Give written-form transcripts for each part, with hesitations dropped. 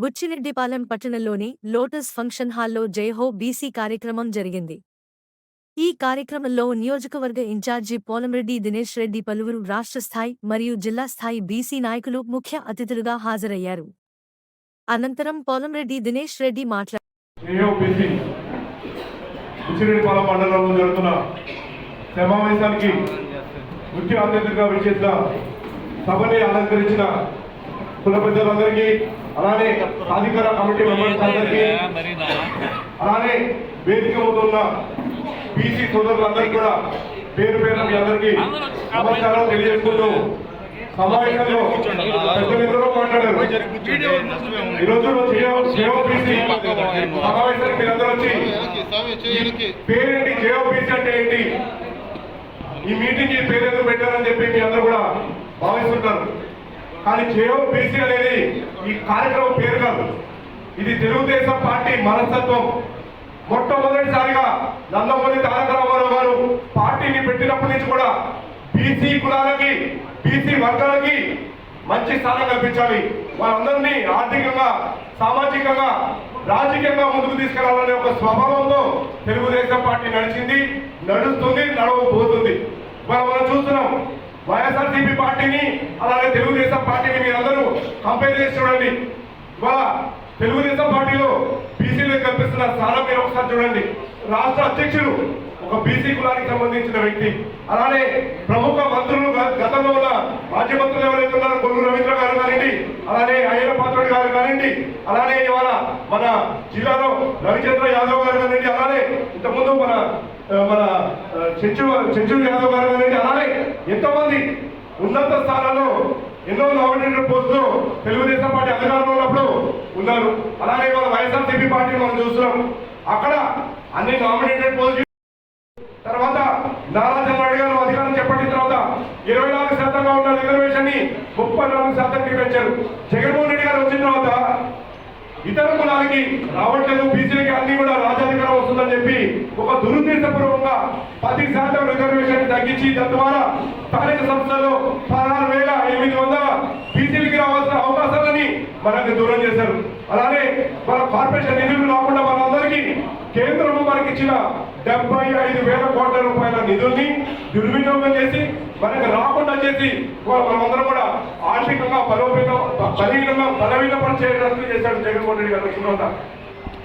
బుచ్చిరెడ్డిపాలెం పట్టణంలోని lotus function హాల్లో జయహో BC కార్యక్రమం జరిగింది. ఈ కార్యక్రమంలో నియోజకవర్గ ఇన్ఛార్జి పోలంరెడ్డి దినేష్ రెడ్డి, పలువురు రాష్ట్ర స్థాయి మరియు జిల్లా స్థాయి బీసీ నాయకులు ముఖ్య అతిథులుగా హాజరయ్యారు. అనంతరం పోలంరెడ్డి దినేష్ రెడ్డి మాట్లాడారు. ముఖ్య అతిథిగా విచ్చేసిన సభని అలంకరించిన కుల పెద్దలందరికీ, అలానే అధికార కమిటీ మెంబర్స్ అందరికీ, అలానే వేదిక ఉన్న బీసీ సోదరులందరికీ కూడా పేరు పేరు మీ అందరికీ నమస్కారం తెలియజేసుకుంటూ, సమావేశంలో పెద్దలందరూ మాట్లాడారు. ఈరోజు జేఓబీసీ సమావేశానికి మీరందరూ వచ్చి పేరేంటి, జేఓబీసీ అంటే ఏంటి, ఈ మీటింగ్ ఈ పేరు ఎందుకు పెట్టారని చెప్పి మీ అందరూ కూడా భావిస్తుంటారు. కానీ జేఓబీసీ అనేది ఈ కార్యక్రమం పేరు కాదు, ఇది తెలుగుదేశం పార్టీ మనస్తత్వం. మొట్టమొదటిసారిగా నందమూరి తారక రామారావు గారు పార్టీని పెట్టినప్పటి నుంచి కూడా బీసీ కులాలకి, బీసీ వర్గాలకి మంచి స్థానం కల్పించాలి, వాళ్ళందరినీ ఆర్థికంగా, సామాజికంగా, రాజకీయంగా ముందుకు తీసుకెళ్లాలనే ఒక స్వభావంతో తెలుగుదేశం పార్టీ నడిచింది, నడుస్తుంది, నడవబోతుంది. మనం చూస్తున్నాం వైఎస్ఆర్సీపీ పార్టీని, అలాగే తెలుగుదేశం పార్టీని మీరందరూ కంపేర్ చేసి చూడండి. ఇవాళ తెలుగుదేశం పార్టీలో బీసీలకు కల్పిస్తున్న స్థానం మీరు ఒకసారి చూడండి. రాష్ట్ర అధ్యక్షుడు ఒక బీసీ కులానికి సంబంధించిన వ్యక్తి, అలానే ప్రముఖ మంత్రులు గతంలో ఉన్న మాజీ మంత్రులు ఎవరైతే ఉన్నారో కొల్లు రవీంద్ర గారు కానివ్వండి, అలానే అయ్యన్న పాత్రుడు గారు కానివ్వండి, అలానే ఇవాళ మన జిల్లాలో రవిచంద్ర యాదవ్ గారు కానివ్వండి, అలానే ఇంతకుముందు మన చెంచు యాదవ్ గారు కానివ్వండి, అలానే ఎంతోమంది ఉన్నత స్థానాల్లో ఎన్నో నామినేటెడ్ పోస్టులు తెలుగుదేశం పార్టీ అధికారంలో ఉన్నప్పుడు ఉన్నారు. అలానే ఇవాళ వైఎస్ఆర్సీపీ పార్టీ మనం చూస్తున్నాం, అక్కడ అన్ని నామినేటెడ్ పోస్టులు తర్వాత నారా చంద్రబాబు గారు అధికారం చేపట్టిన తర్వాత 24% ఉన్న రిజర్వేషన్ ని 34% పెంచారు. జగన్మోహన్ రెడ్డి గారు వచ్చిన తర్వాత ఇతర కులాలకి రావట్లేదు, బీసీలకి అన్ని కూడా రాజ్యాధికారం వస్తుందని చెప్పి ఒక దురుద్దేశపూర్వకంగా 10% రిజర్వేషన్ తగ్గించి తద్వారా స్థానిక సంస్థల్లో 16,800 బీసీలకి రావాల్సిన అవకాశాలని మనకు దూరం చేశారు. అలానే మన కార్పొరేషన్ నిధులు రాకుండా మనందరికీ కేంద్రం మనకి ఇచ్చిన 75,000 కోట్ల రూపాయల నిధుల్ని దుర్వినియోగం చేసి మనకు రాకుండా చేసి మనమందరం కూడా ఆర్థికంగా బలహీనపరిచేటట్లు చేశాడు జగన్మోహన్ రెడ్డి గారు వచ్చిన.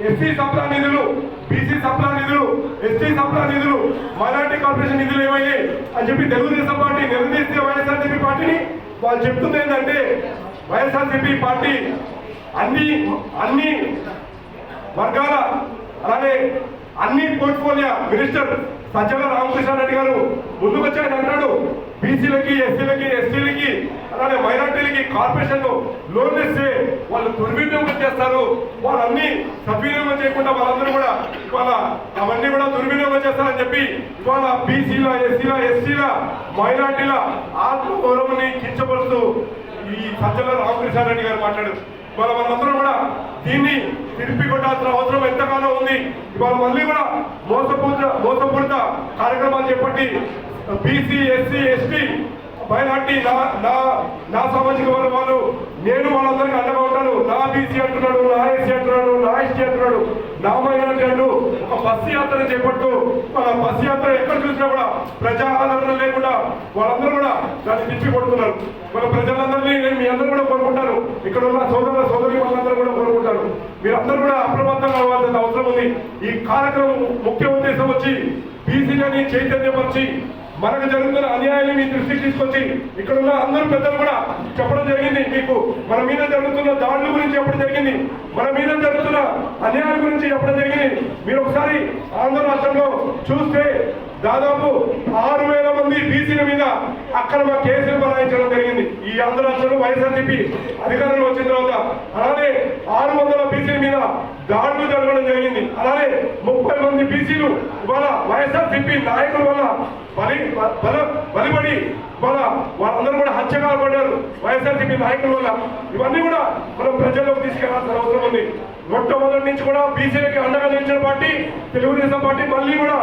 ఎస్సీ సప్లా నిధులు, బీసీ సప్లా నిధులు, ఎస్టీ సప్లా నిధులు, మైనార్టీ కార్పొరేషన్ నిధులు ఏమయ్యాయి అని చెప్పి తెలుగుదేశం పార్టీ నిలదీస్తే వైఎస్ఆర్సీపీ పార్టీని వాళ్ళు చెప్తుంది ఏంటంటే, వైఎస్ఆర్సీపీ పార్టీ అన్ని వర్గాల, అలానే అన్ని పోర్ట్ఫోలియో మినిస్టర్ సజ్జల రామకృష్ణారెడ్డి గారు ముందుకు వచ్చాయని అంటాడు. బీసీలకి, ఎస్సీలకి, ఎస్టీలకి, అలానే మైనార్టీలకి కార్పొరేషన్లు లోన్లు ఇస్తే వాళ్ళు దుర్వినియోగం చేస్తారు, వాళ్ళన్నీ సద్వినియోగం చేయకుండా వాళ్ళందరూ కూడా ఇవాళ అవన్నీ కూడా దుర్వినియోగం చేస్తారని చెప్పి ఇవాళ బీసీల, ఎస్సీల, ఎస్టీల, మైనార్టీల ఆత్మగౌరవాన్ని కించపరుస్తూ ఈ సజ్జల రామకృష్ణారెడ్డి గారు మాట్లాడారు. ఇవాళ మనందరూ కూడా దీన్ని తిరిపి కొట్టాల్సిన అవసరం ఎంతగానో ఉంది. ఇవాళ మళ్ళీ కూడా మోసపూరిత కార్యక్రమాలు చేపట్టి బీసీ, ఎస్సీ, ఎస్టీ, మైనార్టీ, నా సామాజిక వర్గం వాళ్ళు, నేను వాళ్ళందరికీ అండగా ఉంటాను, నా బీసీ అంటున్నాడు, నా ఎస్సీ అంటున్నాడు, నా ఎస్టీ అంటున్నాడు, నా మైనార్టీ అంటూ ఒక బస్సు యాత్ర చేపడుతూ వాళ్ళ బస్సు యాత్ర ఎక్కడ చూసినా కూడా ప్రజా ఆదరణ లేకుండా వాళ్ళందరూ కూడా దాన్ని తిప్పి కొడుతున్నారు. మన ప్రజలందరినీ నేను మీ అందరూ కూడా కోరుకుంటాను, ఇక్కడ ఉన్న సోదరి వాళ్ళందరూ కూడా కోరుకుంటాను, మీరందరూ కూడా అప్రమత్తంగా అవ్వాల్సిన అవసరం ఉంది. ఈ కార్యక్రమం ముఖ్య ఉద్దేశం వచ్చి బీసీలని చైతన్యపరిచి మనకు జరుగుతున్న అన్యాయాన్ని మీ దృష్టికి తీసుకొచ్చి ఇక్కడ ఉన్న అందరూ పెద్దలు కూడా చెప్పడం జరిగింది. మీకు మన మీద జరుగుతున్న దాడుల గురించి చెప్పడం జరిగింది, మన మీద జరుగుతున్న అన్యాయాల గురించి చెప్పడం జరిగింది. మీరు ఒకసారి ఆంధ్ర రాష్ట్రంలో చూస్తే దాదాపు 6,000 మంది బీసీల మీద అక్రమ కేసులు బనాయించడం జరిగింది ఈ ఆంధ్ర రాష్ట్రంలో వైఎస్ఆర్సీపీ అధికారంలో వచ్చిన తర్వాత. అలానే 600 బీసీల మీద దాడులు జరగడం జరిగింది. అలానే 30 మంది బీసీలు ఇవాళ వైఎస్ఆర్సీపీ నాయకుల వల్ల బలిపడి వాళ్ళందరూ కూడా హత్యగా పడ్డారు వైఎస్ఆర్సీపీ నాయకుల వల్ల. ఇవన్నీ కూడా మనం ప్రజల్లోకి తీసుకెళ్లాల్సిన అవసరం ఉంది. మొట్టమొదటి నుంచి కూడా బీసీలకి అండగా నిలిచిన పార్టీ తెలుగుదేశం పార్టీ. మళ్ళీ కూడా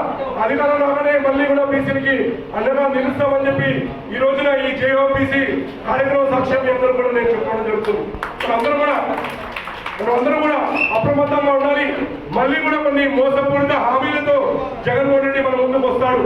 అధికారం రాగానే మళ్ళీ కూడా బీసీలకి అండగా నిలుస్తామని చెప్పి ఈ రోజున ఈ జేఓబీసీ కార్యక్రమం సాక్ష్యం అందరూ కూడా నేను చెప్పడం జరుగుతుంది. అందరూ కూడా మనమందరం కూడా అప్రమత్తంగా ఉండాలి. మళ్ళీ కూడా కొన్ని మోసపూరిత హామీలతో జగన్మోహన్ రెడ్డి మన ముందుకు వస్తాడు.